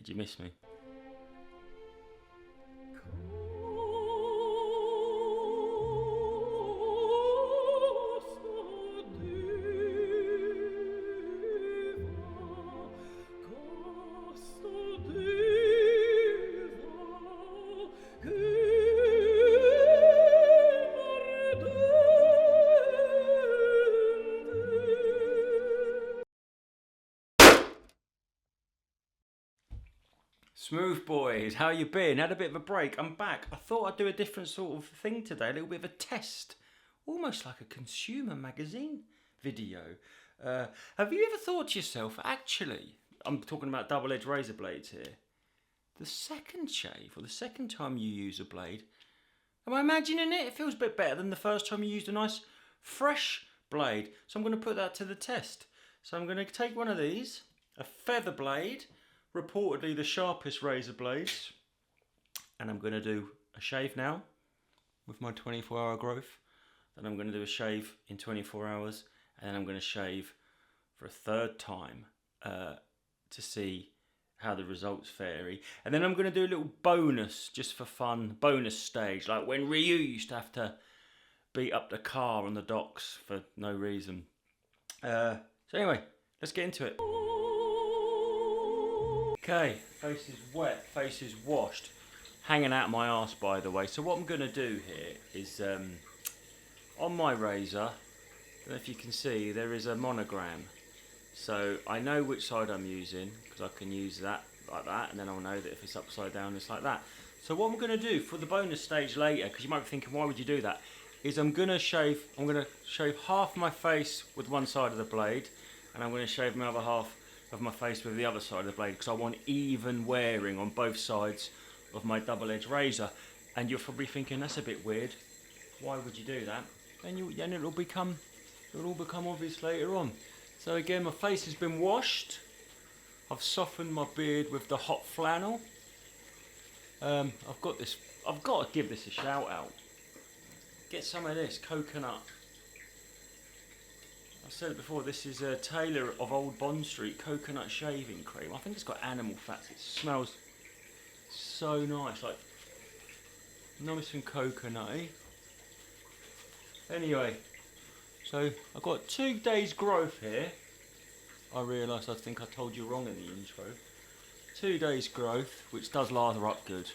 Did you miss me? Smooth boys, how you been? Had a bit of a break. I'm back. I thought I'd do a different sort of thing today, a little bit of a test. Almost like a consumer magazine video. Have you ever thought to yourself, actually, I'm talking about double-edged razor blades here, the second shave, or the second time you use a blade, am I imagining it? It feels a bit better than the first time you used a nice, fresh blade. So I'm going to put that to the test. So I'm going to take one of these, a feather blade, reportedly the sharpest razor blades, and I'm going to do a shave now with my 24-hour growth. Then I'm going to do a shave in 24 hours, and then I'm going to shave for a third time to see how the results vary. And then I'm going to do a little bonus, just for fun, bonus stage, like when Ryu used to have to beat up the car on the docks for no reason. So anyway, let's get into it. Okay, face is wet, face is washed. Hanging out my arse, by the way. So what I'm going to do here is, on my razor, I don't know if you can see, there is a monogram. So I know which side I'm using, because I can use that like that, and then I'll know that if it's upside down, it's like that. So what I'm going to do for the bonus stage later, because you might be thinking, why would you do that? Is I'm going to shave half my face with one side of the blade, and I'm going to shave my other half of my face with the other side of the blade, because I want even wearing on both sides of my double-edged razor. And you're probably thinking, that's a bit weird. Why would you do that? Then it'll all become obvious later on. So again, my face has been washed. I've softened my beard with the hot flannel. I've got to give this a shout out. Get some of this coconut. I said it before, this is a Taylor of Old Bond Street coconut shaving cream. I think it's got animal fats. It smells so nice, like nice and coconutty. Anyway, so I've got 2 days growth here. I realised I think I told you wrong in the intro. 2 days growth, which does lather up good.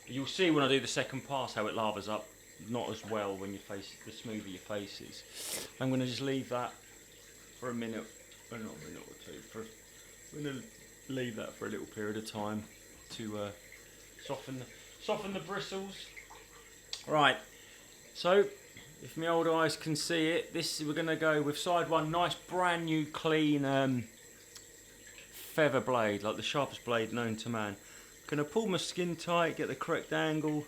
You'll see when I do the second pass how it lathers up. Not as well when your face, the smoother your face is. I'm going to just leave that for a minute, well, not a minute or two. I'm going to leave that for a little period of time to soften the bristles. Right. So if my old eyes can see it, we're going to go with side one, nice brand new clean feather blade, like the sharpest blade known to man. Going to pull my skin tight, get the correct angle,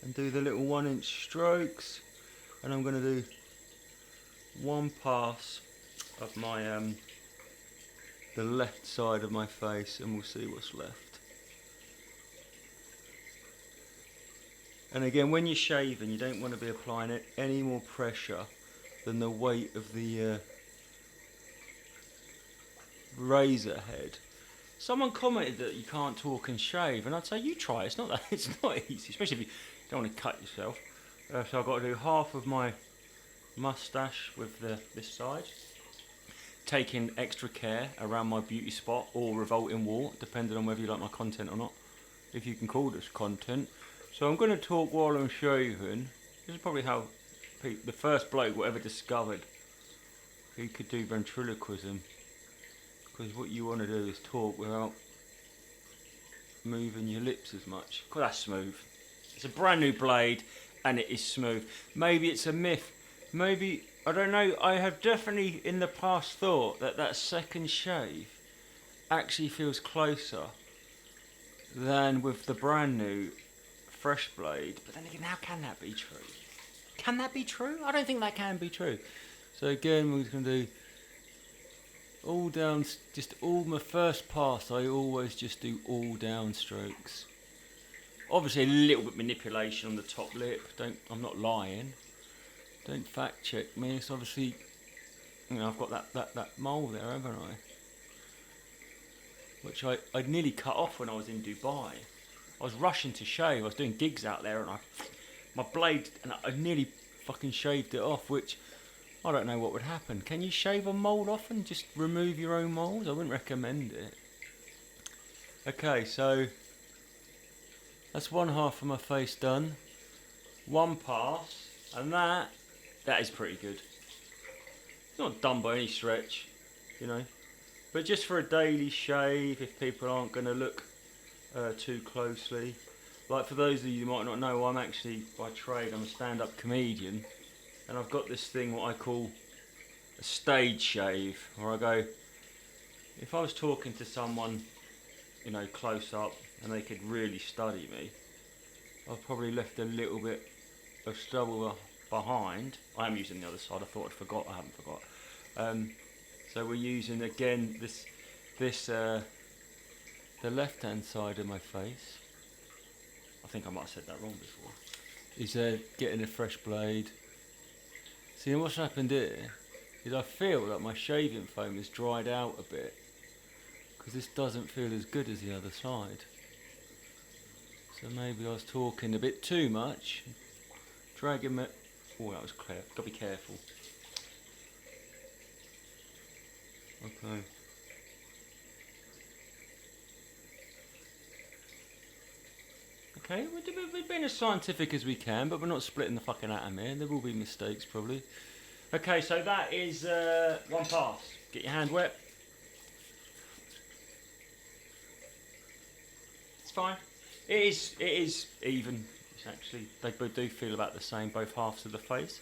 and do the little 1-inch strokes. And I'm going to do one pass of my the left side of my face, and we'll see what's left. And again, when you're shaving, you don't want to be applying it any more pressure than the weight of the razor head. Someone commented that you can't talk and shave, and I'd say you try. It's not easy, especially if you don't want to cut yourself. So I've got to do half of my moustache with this side, taking extra care around my beauty spot or revolting wart, depending on whether you like my content or not, if you can call this content. So I'm going to talk while I'm shaving. This is probably how the first bloke whatever discovered he could do ventriloquism, because what you want to do is talk without moving your lips as much. God, that's smooth. It's a brand new blade and it is smooth. Maybe it's a myth. Maybe, I don't know, I have definitely in the past thought that second shave actually feels closer than with the brand new fresh blade. But then again, how can that be true? Can that be true? I don't think that can be true. So again, we're just going to do all down, just all my first pass, I always just do all down strokes. Obviously a little bit manipulation on the top lip, I'm not lying. Don't fact check me, it's obviously, you know, I've got that mole there, haven't I? which I'd nearly cut off when I was in Dubai. I was rushing to shave. I was doing gigs out there, and my blade, and I nearly fucking shaved it off, which I don't know what would happen. Can you shave a mould off and just remove your own moulds? I wouldn't recommend it. Okay, so that's one half of my face done. One pass, and that is pretty good. It's not done by any stretch, you know, but just for a daily shave, if people aren't going to look too closely. Like, for those of you who might not know, I'm actually, by trade, I'm a stand-up comedian, and I've got this thing what I call a stage shave, where I go, if I was talking to someone, you know, close up, and they could really study me, I've probably left a little bit of stubble behind. I am using the other side. I thought I'd forgot. I haven't forgot. So we're using again the left-hand side of my face. I think I might have said that wrong before. Is getting a fresh blade. See, what's happened here is I feel that my shaving foam has dried out a bit, because this doesn't feel as good as the other side. So maybe I was talking a bit too much, dragging my... Oh, that was clear. Got to be careful. Okay. Okay, we're being as scientific as we can, but we're not splitting the fucking atom here. There will be mistakes, probably. Okay, so that is one pass. Get your hand wet. It's fine. It is even. It's actually, they both do feel about the same, both halves of the face.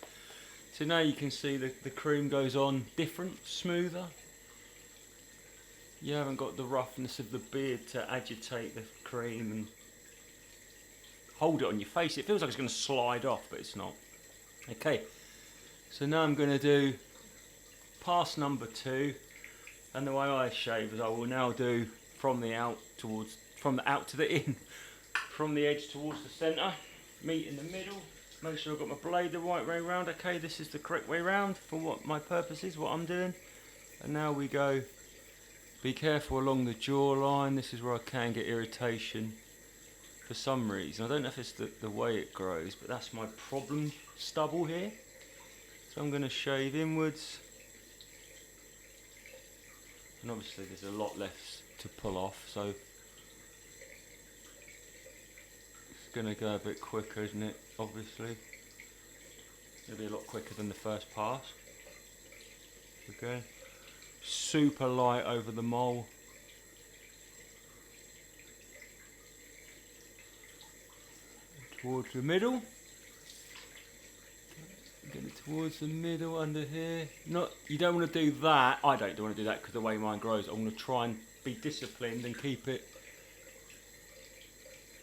So now you can see the cream goes on different, smoother. You haven't got the roughness of the beard to agitate the cream and hold it on your face. It feels like it's going to slide off, but it's not. Okay, so now I'm going to do pass number 2, and the way I shave is I will now do from the out to the in, from the edge towards the centre, meet in the middle, make sure I've got my blade the right way round. Okay, this is the correct way round for what my purpose is, what I'm doing. And now we go, be careful along the jawline. This is where I can get irritation for some reason. I don't know if it's the way it grows, but that's my problem stubble here. So I'm going to shave inwards, and obviously there's a lot less to pull off, so it's going to go a bit quicker, isn't it? Obviously it'll be a lot quicker than the first pass. Okay, super light over the mole. Towards the middle. Get it towards the middle under here. You don't want to do that. I don't want to do that because the way mine grows, I want to try and be disciplined and keep it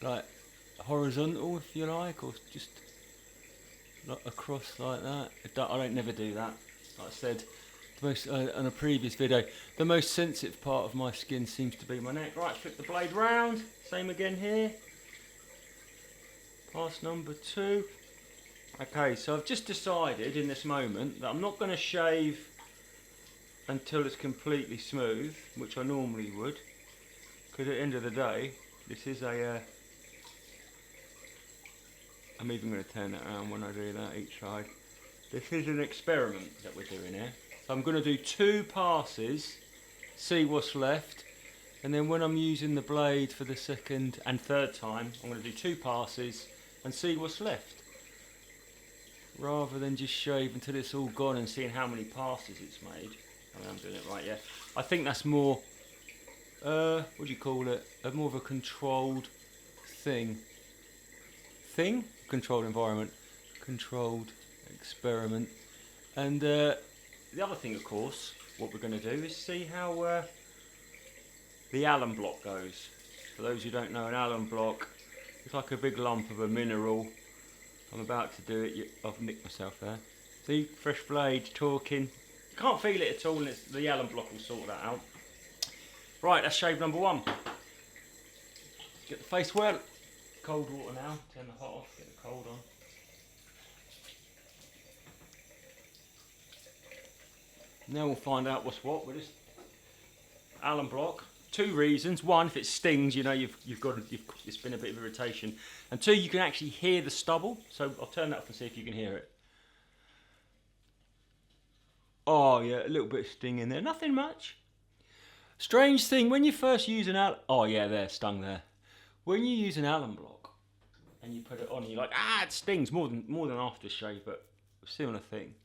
like horizontal, if you like, or just like across like that. I don't never do that. Like I said, the most on a previous video, the most sensitive part of my skin seems to be my neck. Right, flip the blade round. Same again here. Pass number 2. Okay, so I've just decided in this moment that I'm not going to shave until it's completely smooth, which I normally would, because at the end of the day, this is a... I'm even going to turn that around when I do that each side. This is an experiment that we're doing here. So I'm going to do 2 passes, see what's left, and then when I'm using the blade for the second and third time, I'm going to do 2 passes and see what's left, rather than just shave until it's all gone and seeing how many passes it's made. I mean, I'm doing it right, yeah. I think that's more, what do you call it? More of a controlled thing. Controlled environment, controlled experiment. And the other thing, of course, what we're going to do is see how the alum block goes. For those who don't know, an alum block is like a big lump of a mineral. I'm about to do it. I've nicked myself there. See, fresh blade, talking. You can't feel it at all, and the alum block will sort that out. Right, that's shave number 1. Get the face wet. Cold water now. Turn the hot off. Get the cold on. Now we'll find out what's what with this alum block. 2 reasons. One, if it stings, you know it's been a bit of irritation, and 2, you can actually hear the stubble. So I'll turn that off and see if you can hear it. Oh yeah, a little bit of sting in there, nothing much. Strange thing, when you first use an oh yeah, there, stung there. When you use an Allen block and you put it on, you're like, it stings more than aftershave, but similar thing.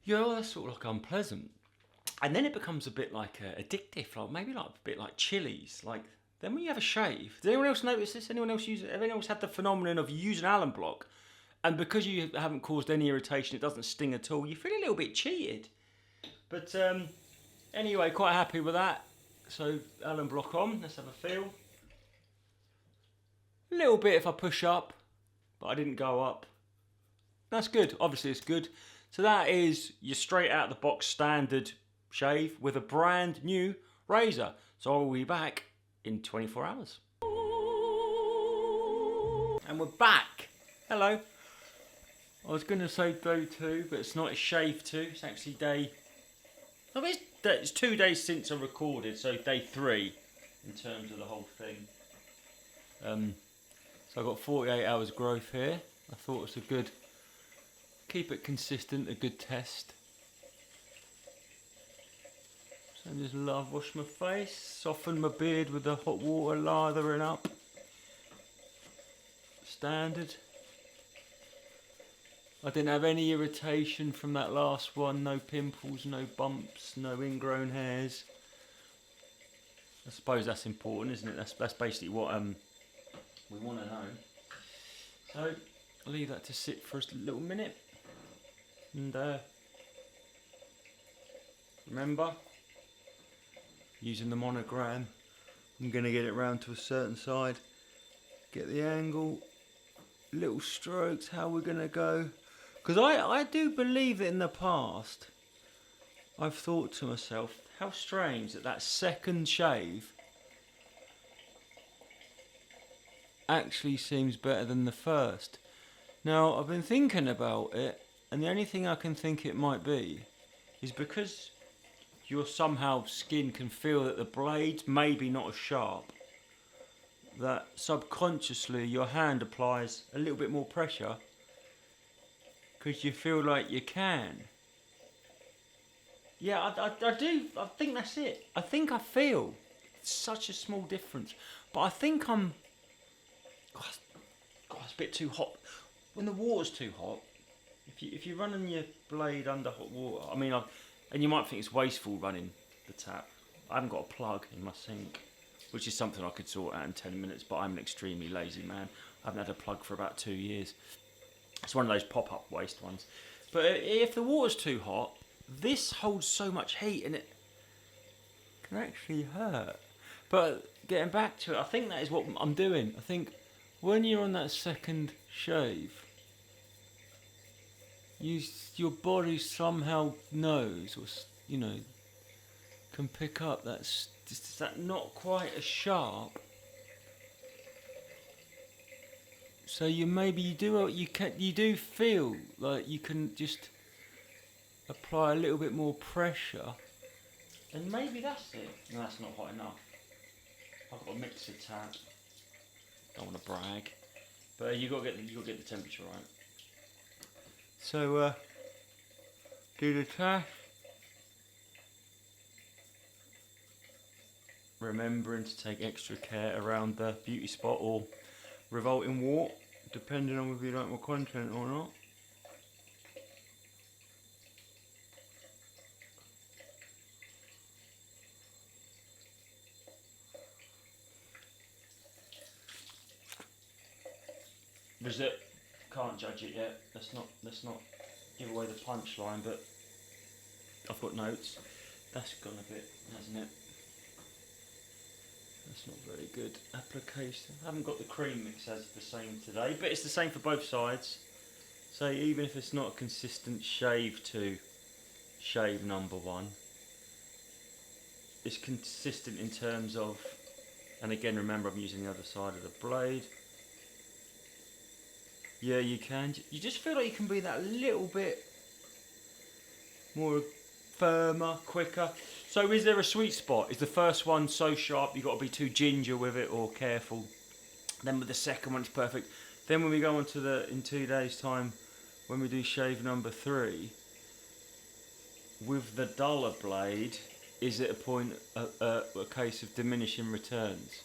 Yeah, that's sort of like unpleasant. And then it becomes a bit like addictive, like maybe like a bit like chilies. Like then when you have a shave, does anyone else notice this? Anyone else use it? Have anyone else had the phenomenon of you use an Allen block, and because you haven't caused any irritation, it doesn't sting at all. You feel a little bit cheated. But anyway, quite happy with that. So Allen block on. Let's have a feel. A little bit if I push up, but I didn't go up. That's good. Obviously, it's good. So that is your straight out of the box standard shave with a brand new razor. So I will be back in 24 hours. And we're back. Hello. I was going to say day 2, but it's not. It's shave 2. It's actually day... No, it's 2 days since I recorded, so day 3 in terms of the whole thing. So I've got 48 hours growth here. I thought it was a good... Keep it consistent, a good test. So I just wash my face, soften my beard with the hot water, lathering up. Standard. I didn't have any irritation from that last one, no pimples, no bumps, no ingrown hairs. I suppose that's important, isn't it? That's basically what we want to know. So I'll leave that to sit for a little minute. And remember, using the monogram, I'm going to get it round to a certain side, get the angle, little strokes, how we're going to go. Because I do believe that in the past, I've thought to myself, how strange that second shave actually seems better than the first. Now, I've been thinking about it, and the only thing I can think it might be is because your skin can feel that the blade's maybe not as sharp, that subconsciously your hand applies a little bit more pressure because you feel like you can. Yeah, I do. I think that's it. I think I feel such a small difference, but I think I'm... God, it's a bit too hot. When the water's too hot, if you're running your blade under hot water, I mean, and you might think it's wasteful running the tap. I haven't got a plug in my sink, which is something I could sort out in 10 minutes, but I'm an extremely lazy man. I haven't had a plug for about 2 years. It's one of those pop-up waste ones. But if the water's too hot, this holds so much heat and it can actually hurt. But getting back to it, I think that is what I'm doing. I think when you're on that second shave, your body somehow knows, or can pick up that's that not quite as sharp. So you do feel like you can just apply a little bit more pressure, and maybe that's it. No, that's not hot enough. I've got a mixer tap. Don't want to brag, but you got to get the temperature right. So do the test. Remembering to take extra care around the beauty spot or revolting wart, depending on whether you like my content or not. Visit. Can't judge it yet. Let's not give away the punchline, but I've got notes. That's gone a bit, hasn't it? That's not very good. Application. I haven't got the cream mix as the same today, but it's the same for both sides. So even if it's not a consistent shave to shave number 1, it's consistent in terms of, and again remember I'm using the other side of the blade. Yeah, you can. You just feel like you can be that little bit more firmer, quicker. So is there a sweet spot? Is the first one so sharp you've got to be too ginger with it or careful? Then with the second one it's perfect. Then when we go on to in 2 days time, when we do shave number 3, with the duller blade, is it a case of diminishing returns?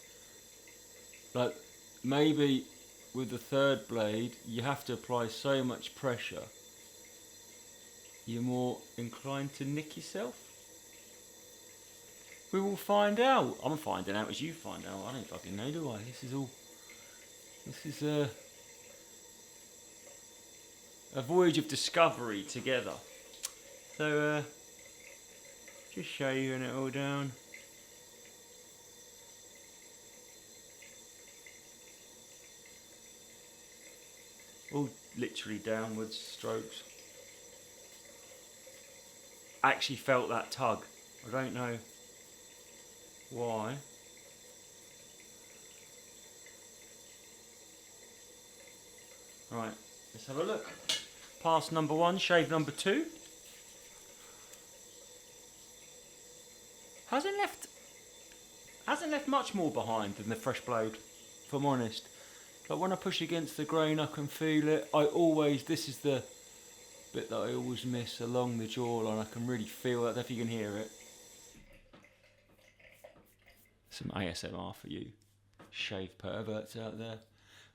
Like maybe with the third blade you have to apply so much pressure you're more inclined to nick yourself? We will find out. I'm finding out as you find out. I don't fucking know, do I? This is a voyage of discovery together. So just shaving it all down. All literally downwards strokes. Actually felt that tug. I don't know why. Right, let's have a look. Pass number 1, shave number 2. Hasn't left much more behind than the fresh blade, if I'm honest. But when I push against the grain I can feel it. This is the bit that I always miss along the jawline. I can really feel that, if you can hear it. Some ASMR for you shave perverts out there.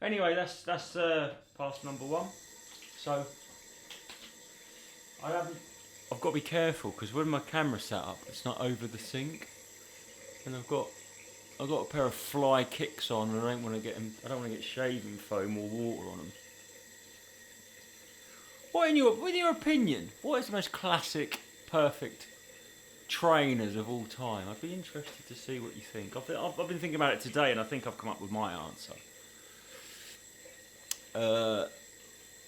Anyway, that's pass number 1. So I've got to be careful because when my camera's set up, it's not over the sink, and I've got a pair of fly kicks on, and I don't want to get shaving foam or water on them. In your opinion, what is the most classic, perfect trainers of all time? I'd be interested to see what you think. I've been thinking about it today, and I think I've come up with my answer.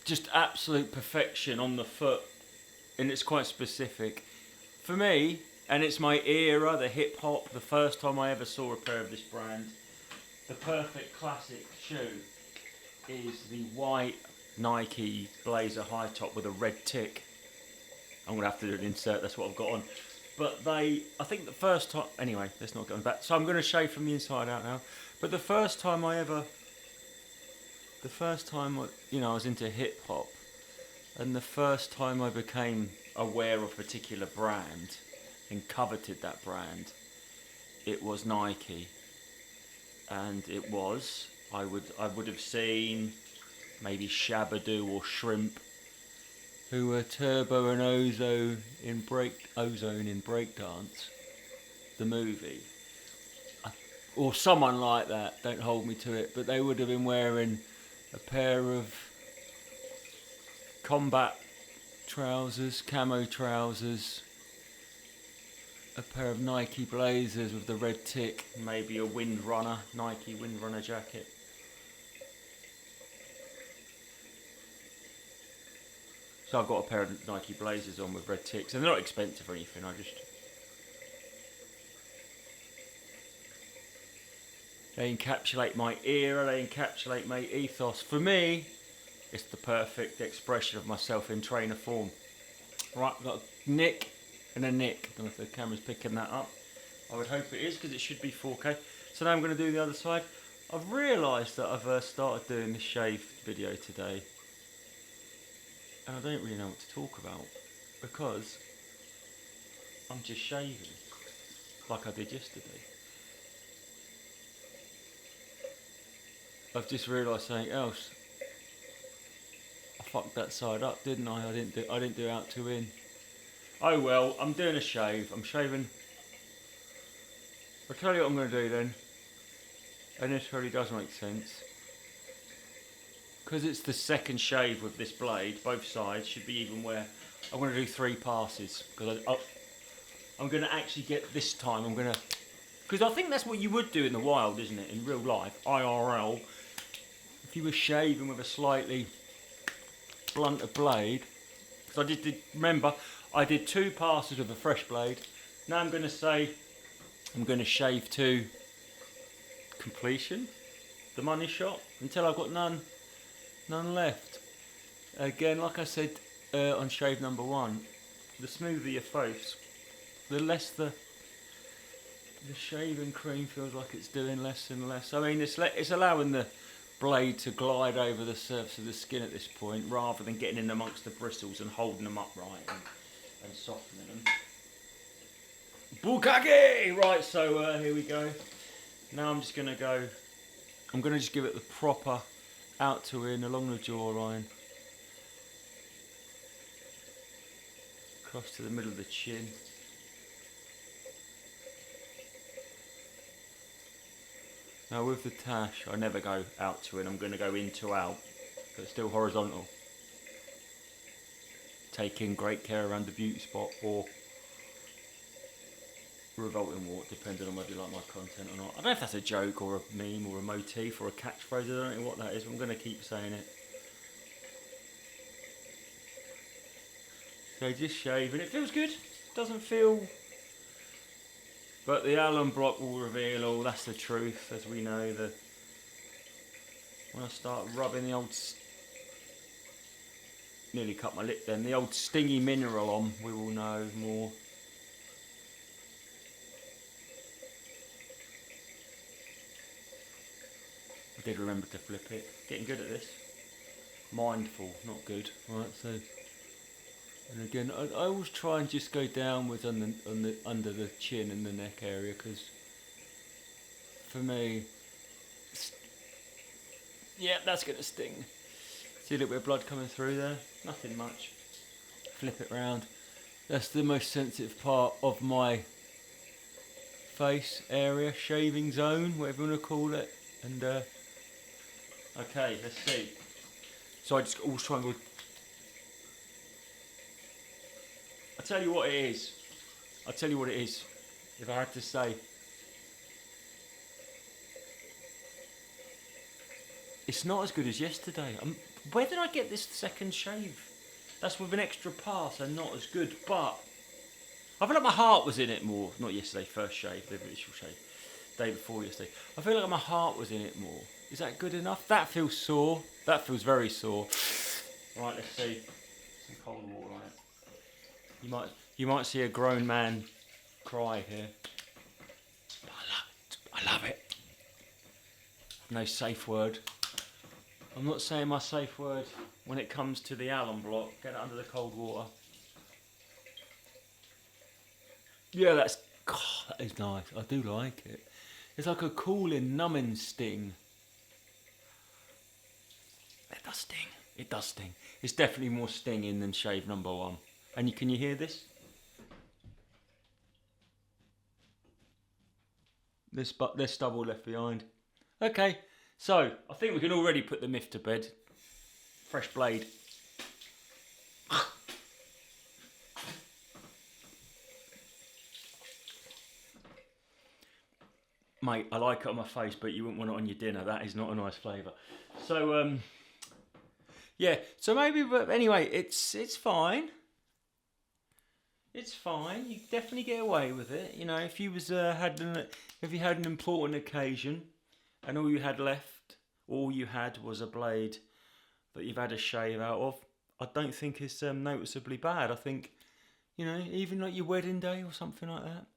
Just absolute perfection on the foot, and it's quite specific. For me, and it's my era, the hip hop, the first time I ever saw a pair of this brand, the perfect classic shoe is the white Nike Blazer high top with a red tick. I'm going to have to do an insert, that's what I've got on. But I think the first time, anyway, let's not go back. So I'm going to shave from the inside out now. But the first time I was into hip hop, and the first time I became aware of a particular brand and coveted that brand, it was Nike. And it was, I would have seen maybe Shabadoo or Shrimp, who were Turbo and Ozone in Breakdance, the movie, or someone like that. Don't hold me to it, but they would have been wearing a pair of combat trousers, camo trousers, a pair of Nike Blazers with the red tick, maybe a Nike Windrunner jacket. So I've got a pair of Nike Blazers on with red ticks, and they're not expensive or anything. They encapsulate my era, they encapsulate my ethos. For me, it's the perfect expression of myself in trainer form. Right, I've got a nick and a nick. I don't know if the camera's picking that up. I would hope it is, because it should be 4K. So now I'm going to do the other side. I've realised that I've started doing this shave video today, and I don't really know what to talk about, because I'm just shaving, like I did yesterday. I've just realised something else. I fucked that side up, didn't I? I didn't do out to in. Oh well, I'm doing a shave. I'm shaving. I'll tell you what I'm going to do then. And this really does make sense. Because it's the second shave with this blade, both sides should be even where I'm going to do 3 passes. Because I'm going to actually get this time, because I think that's what you would do in the wild, isn't it? In real life, IRL. If you were shaving with a slightly blunter blade. Because remember, I did 2 passes with a fresh blade. Now I'm going to shave to completion, the money shot, until I've got none left. Again, like I said on shave number 1, the smoother your face, the less the shaving cream feels like it's doing less and less. I mean, it's allowing the blade to glide over the surface of the skin at this point, rather than getting in amongst the bristles and holding them upright and softening them. Bukkake! Right, so here we go. Now I'm just going to go, I'm going to just give it the proper out to in along the jawline. Across to the middle of the chin. Now with the tash, I never go out to in, I'm going to go in to out, but it's still horizontal. Taking great care around the beauty spot or revolting wart, depending on whether you like my content or not. I don't know if that's a joke or a meme or a motif or a catchphrase, I don't know what that is, but I'm going to keep saying it. So just shave, and it feels good, doesn't feel... But the alum block will reveal all, that's the truth, as we know. When I start rubbing the old... Nearly cut my lip then. The old stingy mineral on, we will know more. I did remember to flip it. Getting good at this. Mindful, not good. Right, so... And again, I always try and just go downwards under the chin and the neck area, because for me, yeah, that's going to sting. See a little bit of blood coming through there? Nothing much. Flip it round. That's the most sensitive part of my face area, shaving zone, whatever you want to call it. And okay, let's see. So I just always try and go. I'll tell you what it is. I'll tell you what it is, if I had to say. It's not as good as yesterday. Where did I get this second shave? That's with an extra pass and not as good, but I feel like my heart was in it more. Not yesterday, first shave, the initial shave. Day before yesterday. I feel like my heart was in it more. Is that good enough? That feels sore. That feels very sore. Right, let's see. Some cold water on it. You might see a grown man cry here. I love it. No safe word. I'm not saying my safe word when it comes to the alum block. Get it under the cold water. Yeah, that is nice. I do like it. It's like a cooling, numbing sting. It does sting. It does sting. It's definitely more stinging than shave number one. And can you hear this? This stubble left behind. Okay, so I think we can already put the myth to bed. Fresh blade. Mate, I like it on my face, but you wouldn't want it on your dinner. That is not a nice flavour. So, yeah. So maybe, but anyway, it's fine. It's fine. You definitely get away with it. You know, if you was had an important occasion, and all you had was a blade that you've had a shave out of, I don't think it's noticeably bad. I think, you know, even like your wedding day or something like that.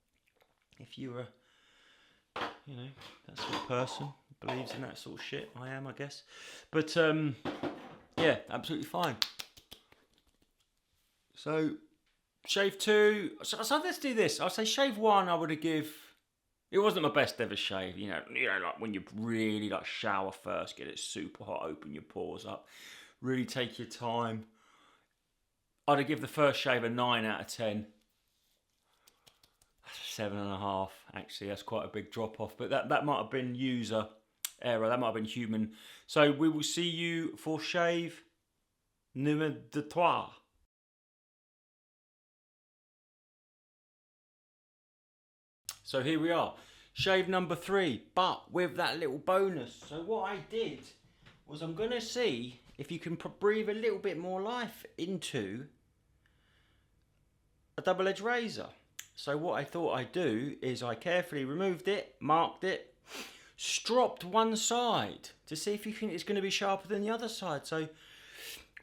If you were, you know, that sort of person believes in that sort of shit. I am, I guess. But yeah, absolutely fine. So. Shave 2, so let's do this. I'll say shave 1 I would have give, it wasn't my best ever shave, you know, like when you really like shower first, get it super hot, open your pores up, really take your time. I'd have give the first shave a 9 out of 10. 7.5, actually, that's quite a big drop off, but that might have been user error, that might have been human. So we will see you for shave numéro 3. So here we are, shave number 3, but with that little bonus. So what I did was I'm going to see if you can breathe a little bit more life into a double-edged razor. So what I thought I'd do is I carefully removed it, marked it, stropped one side to see if you think it's going to be sharper than the other side. So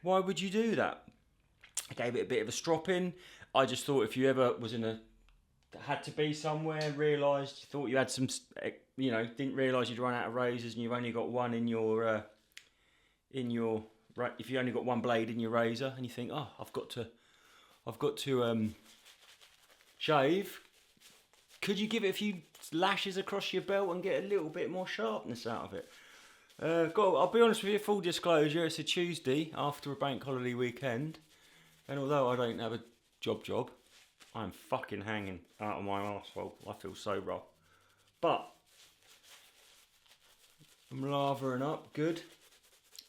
why would you do that? I gave it a bit of a stropping. I just thought if you ever was had to be somewhere, realised you thought you had some, didn't realise you'd run out of razors and you've only got one in your if you only got one blade in your razor and you think, oh, I've got to shave. Could you give it a few lashes across your belt and get a little bit more sharpness out of it? I'll be honest with you, full disclosure, it's a Tuesday after a bank holiday weekend, and although I don't have a job, I'm fucking hanging out of my arsehole. I feel so rough. But I'm lavering up, good.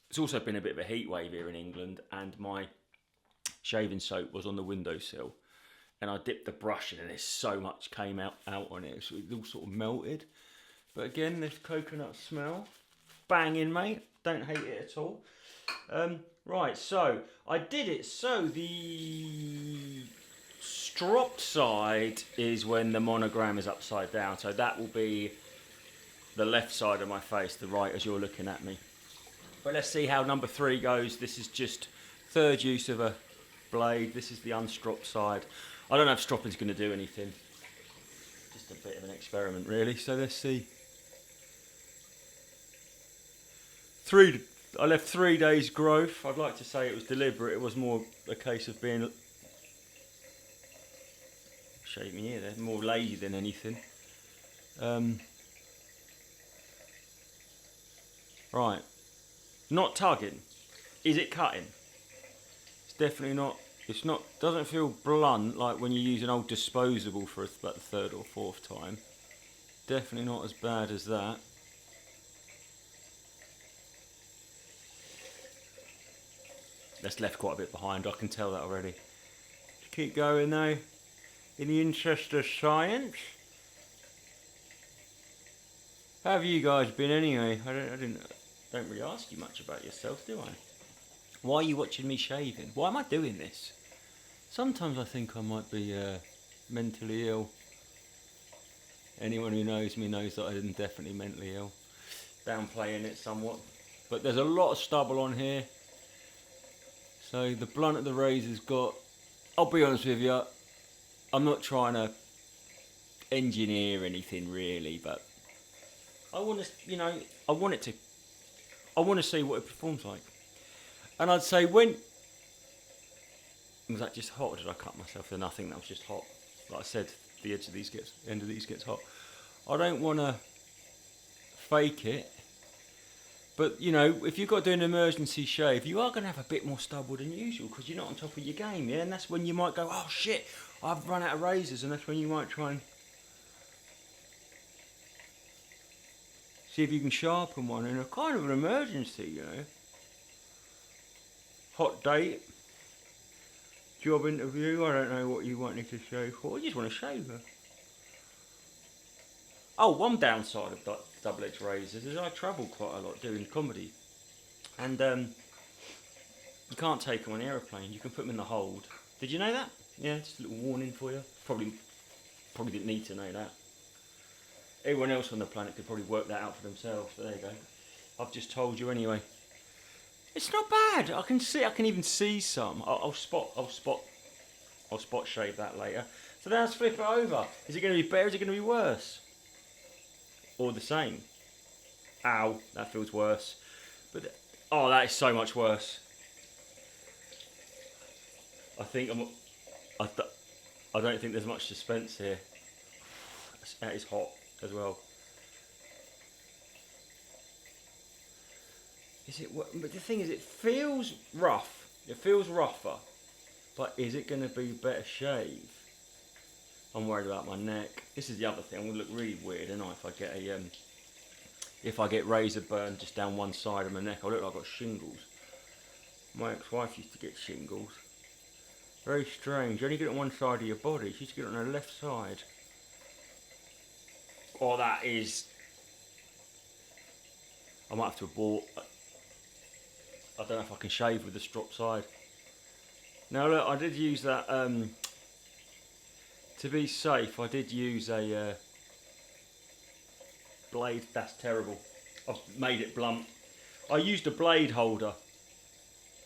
It's also been a bit of a heat wave here in England, and my shaving soap was on the windowsill, and I dipped the brush in and there's so much came out on it, so it all sort of melted. But again, this coconut smell, banging, mate, don't hate it at all. Right, so I did it so the stropped side is when the monogram is upside down, so that will be the left side of my face, the right as you're looking at me. But let's see how number 3 goes. This is just third use of a blade. This is the unstropped side. I don't know if stropping's going to do anything. Just a bit of an experiment, really. So let's see. I left 3 days growth. I'd like to say it was deliberate. It was more a case of being, shave me here, they're more lazy than anything. Right. Not tugging. Is it cutting? It's definitely not. It's not. Doesn't feel blunt like when you use an old disposable for about the 3rd or 4th time. Definitely not as bad as that. That's left quite a bit behind. I can tell that already. Keep going though. In the interest of science. How have you guys been anyway? I don't really ask you much about yourself, do I? Why are you watching me shaving? Why am I doing this? Sometimes I think I might be mentally ill. Anyone who knows me knows that I'm definitely mentally ill. Downplaying it somewhat. But there's a lot of stubble on here. So the blunt of the razor's got... I'll be honest with you, I'm not trying to engineer anything really, but I want to, I want to see what it performs like. And I'd say was that just hot, or did I cut myself? Then I think that was just hot. Like I said, the end of these gets hot. I don't want to fake it, but if you've got to do an emergency shave, you are going to have a bit more stubble than usual because you're not on top of your game, yeah. And that's when you might go, oh shit, I've run out of razors, and that's when you might try and see if you can sharpen one in a kind of an emergency, Hot date, job interview, I don't know what you want me to shave for. I just want to shave her. Oh, one downside of double-edged razors is I travel quite a lot doing comedy. And you can't take them on the aeroplane, you can put them in the hold. Did you know that? Yeah, just a little warning for you. Probably didn't need to know that. Everyone else on the planet could probably work that out for themselves, but there you go. I've just told you anyway. It's not bad. I can even see some. I'll spot shave that later. So now let's flip it over. Is it going to be better? Is it going to be worse? Or the same? Ow, that feels worse. But oh, that is so much worse. I don't think there's much suspense here. That is hot as well. But the thing is, it feels rough. It feels rougher. But is it going to be better shave? I'm worried about my neck. This is the other thing. I'm going to look really weird, and if I get razor burn just down one side of my neck, I look like I've got shingles. My ex-wife used to get shingles. Very strange. You only get it on one side of your body. She used to get it on the left side. Oh, that is... I might have to abort. I don't know if I can shave with the strop side. Now look, I did use that, to be safe, I did use a blade. That's terrible. I've made it blunt. I used a blade holder.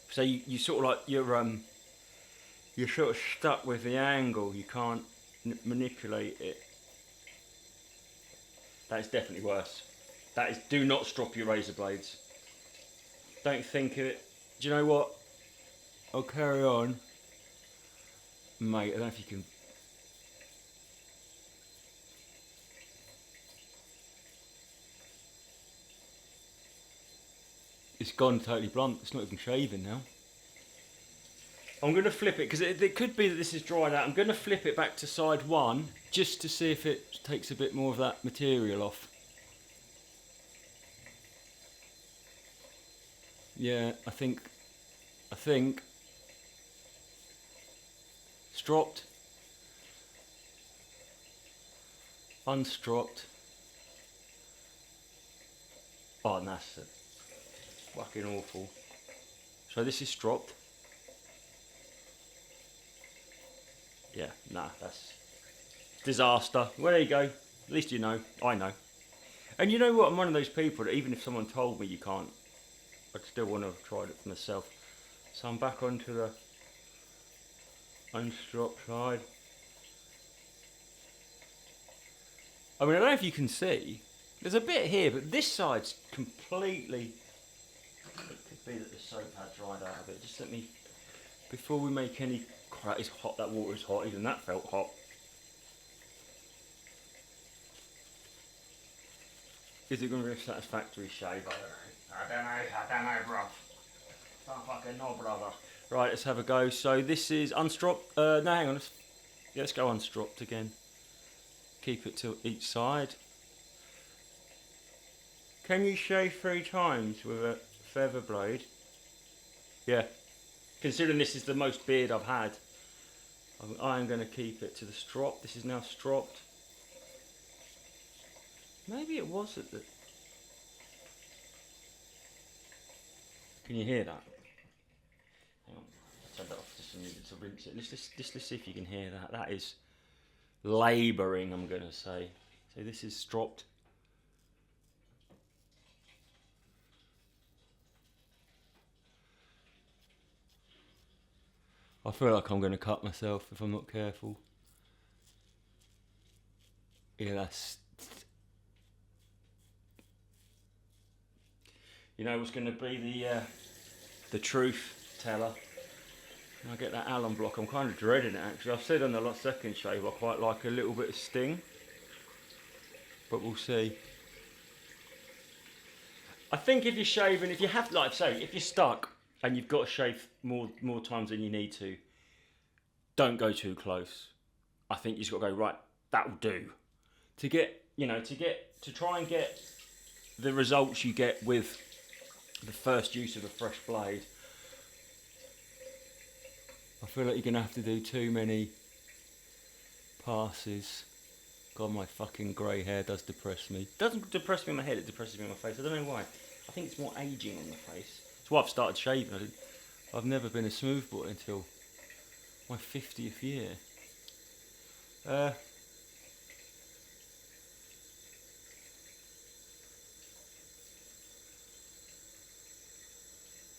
So you sort of like, your you're sort of stuck with the angle. You can't manipulate it. That is definitely worse. That is, do not strop your razor blades. Don't think of it. Do you know what? I'll carry on. Mate, I don't know if you can... It's gone totally blunt. It's not even shaving now. I'm going to flip it, because it could be that this is dried out. I'm going to flip it back to side one, just to see if it takes a bit more of that material off. Yeah, I think stropped, unstropped. Oh, and that's fucking awful. So this is stropped. Yeah, nah, that's disaster. Well, there you go. At least you know. I know. And you know what? I'm one of those people that even if someone told me you can't, I'd still want to have tried it for myself. So I'm back onto the unstropped side. I mean, I don't know if you can see. There's a bit here, but this side's completely... It could be that the soap had dried out of it. Just let me... Before we make any... That is hot, that water is hot, even that felt hot. Is it going to be a satisfactory shave? I don't know, bruv. Don't fucking know, brother. Right, let's have a go. So this is unstropped. No, hang on. Let's go unstropped again. Keep it to each side. Can you shave 3 times with a feather blade? Yeah. Considering this is the most beard I've had, I'm going to keep it to the strop. This is now stropped. Maybe it was at the... Can you hear that? Hang on, I'll turn that off just to rinse it. Let's see if you can hear that. That is labouring, I'm going to say. So this is stropped. I feel like I'm going to cut myself if I'm not careful. Yeah, that's... You know what's going to be the truth teller? When I get that Allen block, I'm kind of dreading it actually. I've said on the second shave I quite like a little bit of sting. But we'll see. I think if you're shaving, if you have, like I say, if you're stuck and you've got to shave more times than you need to, don't go too close. I think you've just got to go, right, that'll do. To get, to try and get the results you get with the first use of a fresh blade, I feel like you're going to have to do too many passes. God, my fucking grey hair does depress me. It doesn't depress me on my head, it depresses me on my face. I don't know why. I think it's more ageing on the face. That's why I've started shaving. I've never been a smooth boy until my 50th year.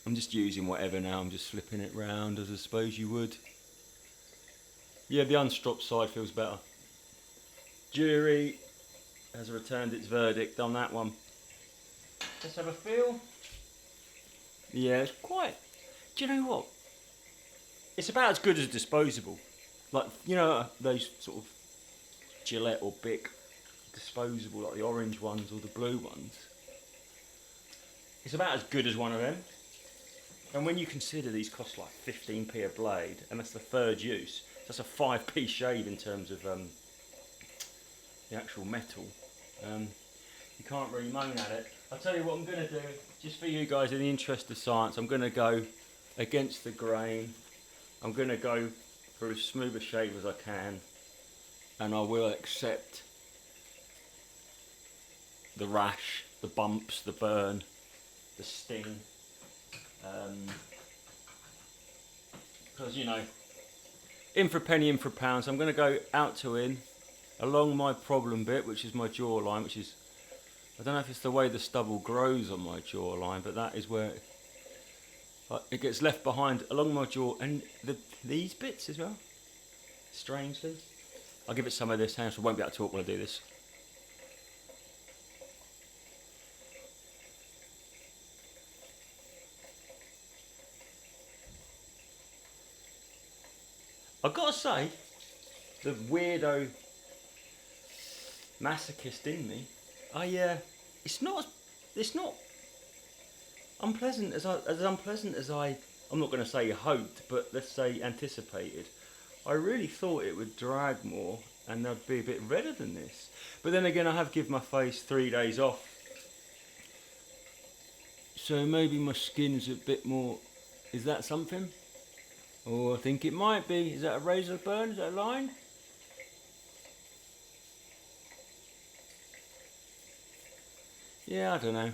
I'm just using whatever now, I'm just flipping it round as I suppose you would. Yeah, the unstropped side feels better. Jury has returned its verdict on that one. Let's have a feel. Yeah, it's quite... Do you know what? It's about as good as disposable. Like, you know, those sort of Gillette or Bic disposable, like the orange ones or the blue ones. It's about as good as one of them. And when you consider these cost like 15p a blade, and that's the third use, that's a 5p shave in terms of the actual metal. You can't really moan at it. I'll tell you what I'm going to do, just for you guys in the interest of science, I'm going to go against the grain. I'm going to go for as smooth a shave as I can, and I will accept the rash, the bumps, the burn, the sting. Because, you know, in for a penny, in for a pound. So I'm going to go out to in, along my problem bit, which is my jawline, which is, I don't know if it's the way the stubble grows on my jawline, but that is where It gets left behind along my jaw and these bits as well. Strangely. I'll give it some of this hand, so I won't be able to talk while I do this. I've got to say, the weirdo masochist in me, it's not unpleasant as I'm not going to say hoped, but let's say anticipated. I really thought it would drag more and I'd be a bit redder than this. But then again, I have given my face 3 days off, so maybe my skin's a bit more. Is that something? Oh, I think it might be. Is that a razor burn? Is that a line? Yeah, I don't know.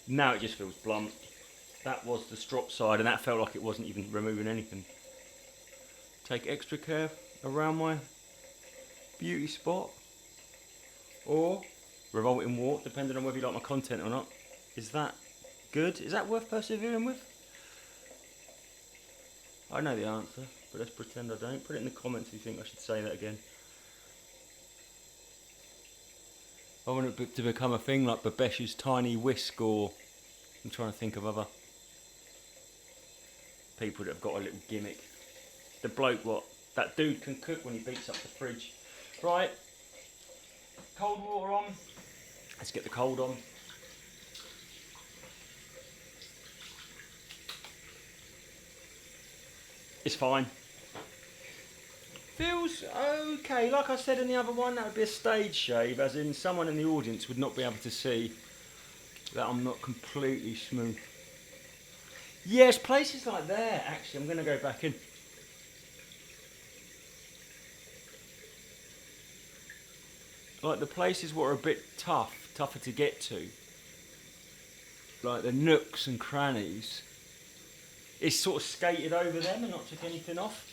Now it just feels blunt. That was the strop side and that felt like it wasn't even removing anything. Take extra care around my beauty spot. Or revolting wart, depending on whether you like my content or not. Is that good? Is that worth persevering with? I know the answer, but let's pretend I don't. Put it in the comments if you think I should say that again. I want it to become a thing like Babesh's Tiny Whisk, or I'm trying to think of other people that have got a little gimmick. The bloke, that dude can cook when he beats up the fridge. Right, cold water on. Let's get the cold on. It's fine. Feels okay. Like I said in the other one, that would be a stage shave, as in someone in the audience would not be able to see that I'm not completely smooth. Yes, places like there. Actually, I'm going to go back in. Like the places what are a bit tougher to get to. Like the nooks and crannies. It's sort of skated over them and not took anything off.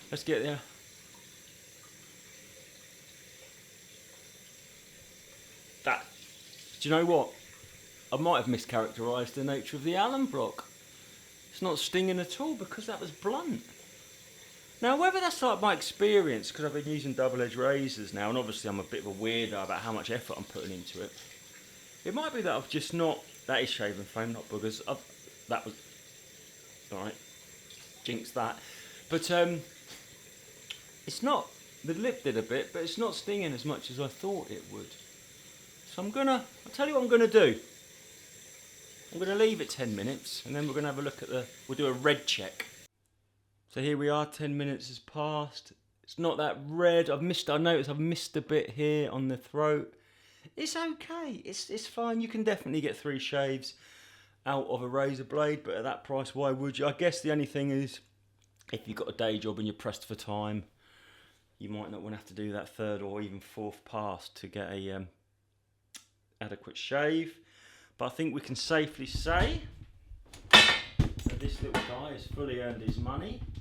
Let's get there. That. Do you know what? I might have mischaracterised the nature of the Allen block. It's not stinging at all because that was blunt. Now, whether that's like my experience, because I've been using double-edged razors now, and obviously I'm a bit of a weirdo about how much effort I'm putting into it. It might be that I've just not. That is shaving foam, not boogers. That was. Alright, jinx that. But it's not, the lip did a bit, but it's not stinging as much as I thought it would. So I'll tell you what I'm gonna do. I'm gonna leave it 10 minutes and then we're gonna have a look at we'll do a red check. So here we are, 10 minutes has passed. It's not that red. I noticed I've missed a bit here on the throat. It's okay, it's fine. You can definitely get 3 shaves out of a razor blade, but at that price, why would you? I guess the only thing is, if you've got a day job and you're pressed for time, you might not want to have to do that 3rd or even 4th pass to get a adequate shave. But I think we can safely say that this little guy has fully earned his money.